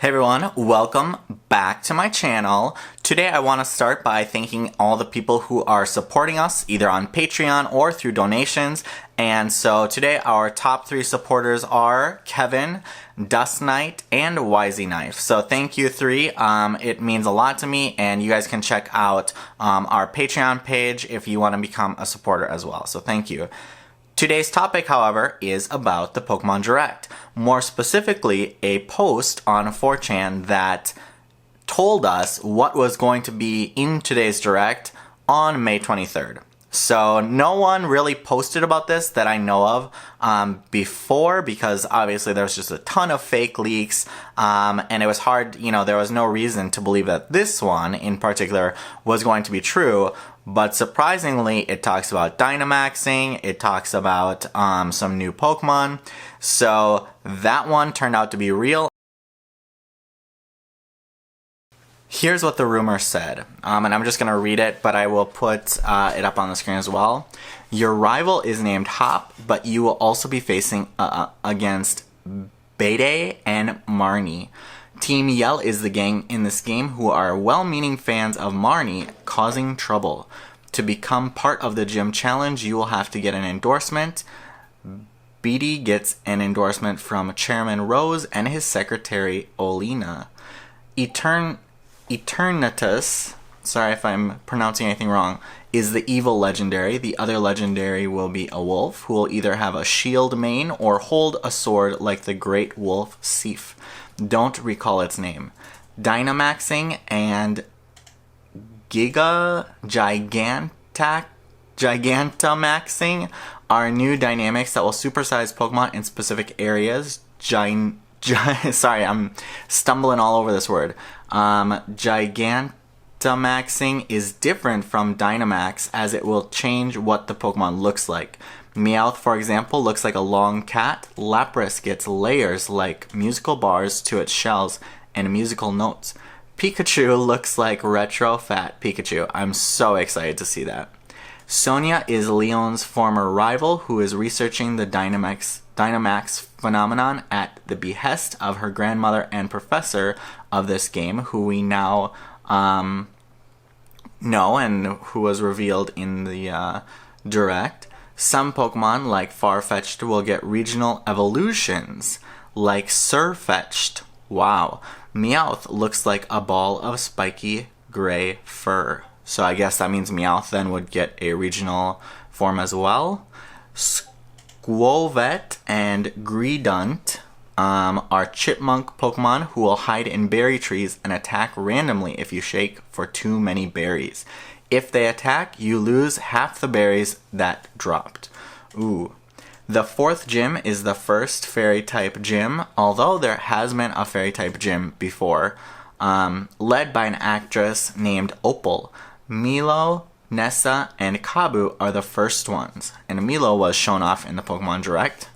Hey everyone, welcome back to my channel. Today I want to start by thanking all the people who are supporting us either on Patreon or through donations. And so today our top 3 supporters are Kevin, Dust Knight, and Wisey Knife. So thank you 3. It means a lot to me, and you guys can check out our Patreon page if you want to become a supporter as well. So thank you. Today's topic, however, is about the Pokemon Direct. More specifically, a post on 4chan that told us what was going to be in today's Direct on May 23rd. So no one really posted about this that I know of before, because obviously there was just a ton of fake leaks, and it was hard, there was no reason to believe that this one in particular was going to be true. But surprisingly, it talks about Dynamaxing, it talks about some new Pokemon, so that one turned out to be real. Here's what the rumor said, and I'm just going to read it, but I will put it up on the screen as well. Your rival is named Hop, but you will also be facing against Bede and Marnie. Team Yell is the gang in this game who are well-meaning fans of Marnie causing trouble. To become part of the gym challenge, you will have to get an endorsement. Beatty gets an endorsement from Chairman Rose and his secretary Olina. Eternatus, sorry if I'm pronouncing anything wrong, is the evil legendary. The other legendary will be a wolf who will either have a shield mane or hold a sword like the great wolf Sif. Don't recall its name. Dynamaxing and Gigantamaxing are new dynamics that will supersize Pokemon in specific areas. Sorry, I'm stumbling all over this word. Gigantamaxing is different from Dynamax as it will change what the Pokemon looks like. Meowth, for example, looks like a long cat. Lapras gets layers like musical bars to its shells and musical notes. Pikachu looks like retro fat Pikachu. I'm so excited to see that. Sonia is Leon's former rival who is researching the Dynamax phenomenon at the behest of her grandmother and professor of this game, who we now know and who was revealed in the Direct. Some Pokemon, like Farfetch'd, will get regional evolutions, like Surfetch'd. Wow. Meowth looks like a ball of spiky gray fur. So I guess that means Meowth then would get a regional form as well. Squovet and Greedunt are chipmunk Pokemon who will hide in berry trees and attack randomly if you shake for too many berries. If they attack, you lose half the berries that dropped. Ooh. The 4th gym is the first fairy-type gym, although there has been a fairy-type gym before, led by an actress named Opal. Milo, Nessa, and Kabu are the first ones, and Milo was shown off in the Pokemon Direct.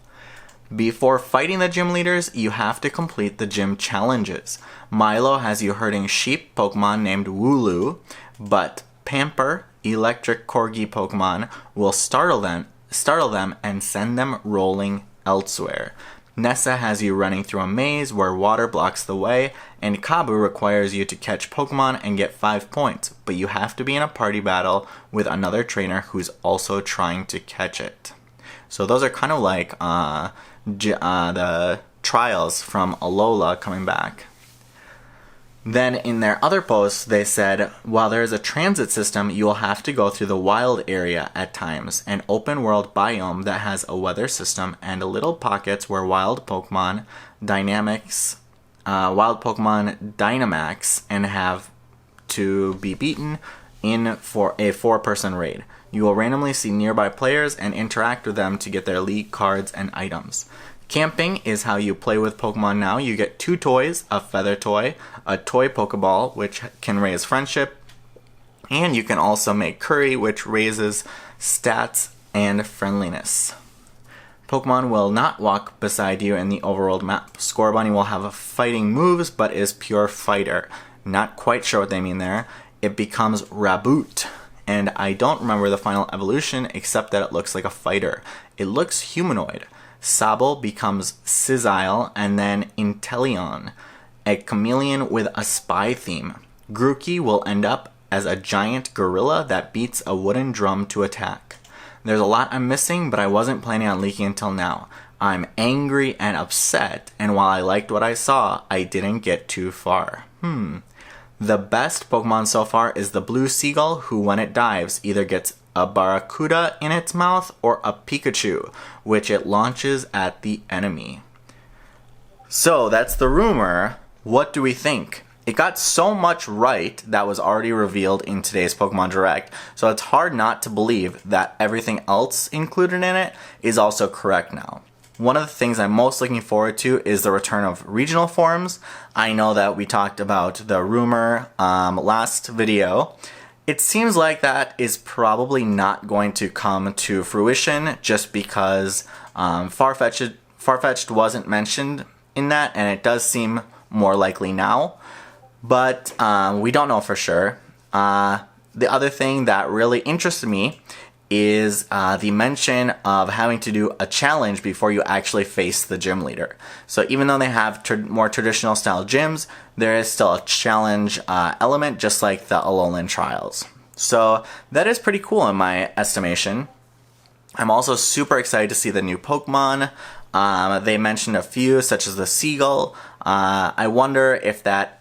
Before fighting the gym leaders, you have to complete the gym challenges. Milo has you herding sheep Pokemon named Wooloo, but Pamper, electric corgi Pokemon, will startle them and send them rolling elsewhere. Nessa has you running through a maze where water blocks the way, and Kabu requires you to catch Pokemon and get 5 points, but you have to be in a party battle with another trainer who's also trying to catch it. So those are kind of like the trials from Alola coming back. Then in their other posts, they said, while there is a transit system, you will have to go through the wild area at times, an open world biome that has a weather system and little pockets where wild Pokemon Dynamax and have to be beaten in for a 4-person raid. You will randomly see nearby players and interact with them to get their league cards and items. Camping is how you play with Pokemon now. You get 2 toys, a feather toy, a toy Pokeball, which can raise friendship, and you can also make curry, which raises stats and friendliness. Pokemon will not walk beside you in the overworld map. Scorbunny will have fighting moves, but is pure fighter. Not quite sure what they mean there. It becomes Raboot, and I don't remember the final evolution except that it looks like a fighter. It looks humanoid. Sable becomes Sisile, and then Inteleon. a chameleon with a spy theme. Grookey will end up as a giant gorilla that beats a wooden drum to attack. There's a lot I'm missing, but I wasn't planning on leaking until now. I'm angry and upset, and while I liked what I saw, I didn't get too far. The best Pokemon so far is the blue seagull, who when it dives either gets a barracuda in its mouth or a Pikachu, which it launches at the enemy. So that's the rumor. What do we think? It got so much right that was already revealed in today's Pokemon Direct, so it's hard not to believe that everything else included in it is also correct now. One of the things I'm most looking forward to is the return of regional forms. I know that we talked about the rumor last video. It seems like that is probably not going to come to fruition just because Farfetch'd wasn't mentioned in that, and it does seem more likely now. But we don't know for sure. The other thing that really interested me is the mention of having to do a challenge before you actually face the gym leader. So even though they have more traditional style gyms, there is still a challenge element, just like the Alolan Trials. So that is pretty cool in my estimation. I'm also super excited to see the new Pokemon. They mentioned a few, such as the Seagull. I wonder if that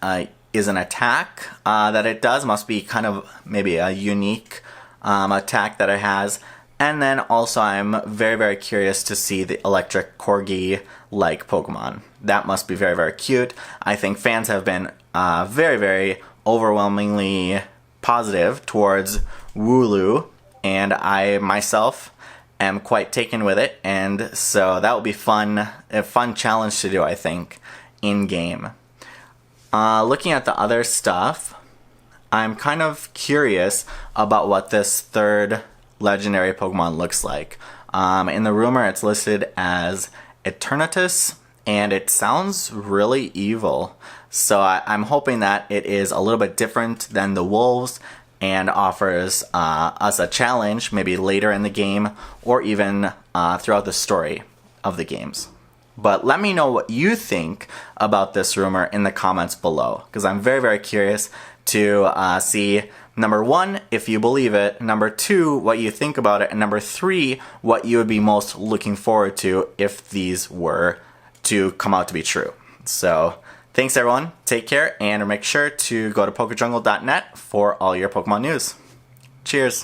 is an attack that it does. Must be kind of maybe a unique attack that it has. And then also I'm very, very curious to see the electric corgi-like Pokemon. That must be very, very cute. I think fans have been very, very overwhelmingly positive towards Wooloo, and I myself am quite taken with it, and so that will be a fun challenge to do, I think, in-game. Looking at the other stuff, I'm kind of curious about what this third legendary Pokemon looks like. In the rumor, it's listed as Eternatus, and it sounds really evil. So I'm hoping that it is a little bit different than the wolves and offers us a challenge maybe later in the game or even throughout the story of the games. But let me know what you think about this rumor in the comments below, because I'm very, very curious to see, number one, if you believe it, number two, what you think about it, and number three, what you would be most looking forward to if these were to come out to be true. So thanks everyone, take care, and make sure to go to PokeJungle.net for all your Pokemon news. Cheers!